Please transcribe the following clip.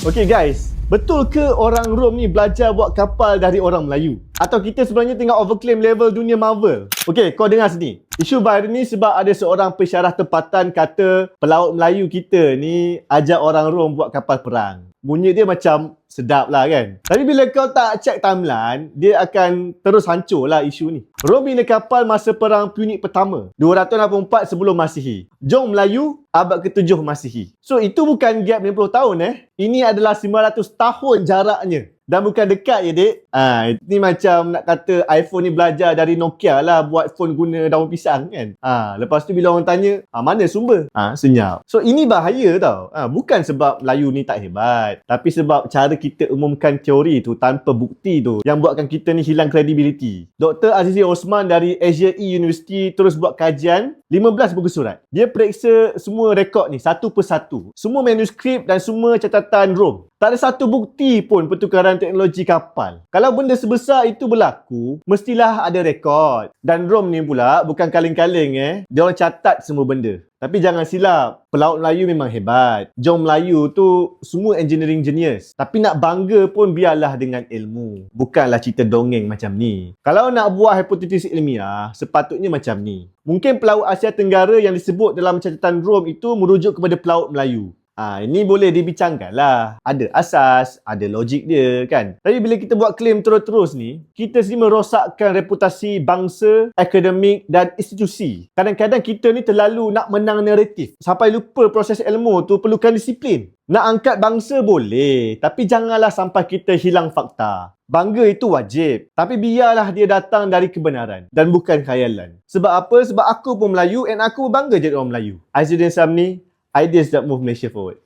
Okay guys, betul ke orang Rom ni belajar buat kapal dari orang Melayu? Atau kita sebenarnya tengah overclaim level dunia Marvel? Okay, kau dengar sini. Isu baru ni sebab ada seorang pensyarah tempatan kata pelaut Melayu kita ni ajar orang Rom buat kapal perang. Bunyi dia macam sedap lah kan. Tapi bila kau tak check timeline, dia akan terus hancur lah isu ni. Rom bina kapal masa perang Punik pertama 264 sebelum Masihi. Jom Melayu abad ke-7 Masihi. So itu bukan gap 50 tahun Ini adalah 900 tahun jaraknya. Dan bukan dekat je dek. Ini macam nak kata iPhone ni belajar dari Nokia lah buat phone guna daun pisang kan. Lepas tu bila orang tanya, mana sumber? Senyap. So ini bahaya tau. Bukan sebab Melayu ni tak hebat, tapi sebab cara kita umumkan teori tu tanpa bukti tu yang buatkan kita ni hilang kredibiliti. Dr. Azizi Osman dari Asia E University terus buat kajian 15 buku surat. Dia periksa semua rekod ni satu persatu. Semua manuskrip dan semua catatan Rom. Tak ada satu bukti pun pertukaran teknologi kapal. Kalau benda sebesar itu berlaku, mestilah ada rekod. Dan Rom ni pula bukan kaleng-kaleng Dia orang catat semua benda. Tapi jangan silap, pelaut Melayu memang hebat. Jom Melayu tu semua engineering genius. Tapi nak bangga pun biarlah dengan ilmu. Bukanlah cerita dongeng macam ni. Kalau nak buat hipotesis ilmiah, sepatutnya macam ni. Mungkin pelaut Asia Tenggara yang disebut dalam catatan Rom itu merujuk kepada pelaut Melayu. Ini boleh dibincangkan lah. Ada asas, ada logik dia kan. Tapi bila kita buat claim terus-terus ni, kita sendiri merosakkan reputasi bangsa, akademik dan institusi. Kadang-kadang kita ni terlalu nak menang naratif. Sampai lupa proses ilmu tu perlukan disiplin. Nak angkat bangsa boleh, tapi janganlah sampai kita hilang fakta. Bangga itu wajib, tapi biarlah dia datang dari kebenaran dan bukan khayalan. Sebab apa? Sebab aku pun Melayu and aku bangga jadi orang Melayu. Aizudin Samni, Ideas that move Malaysia forward.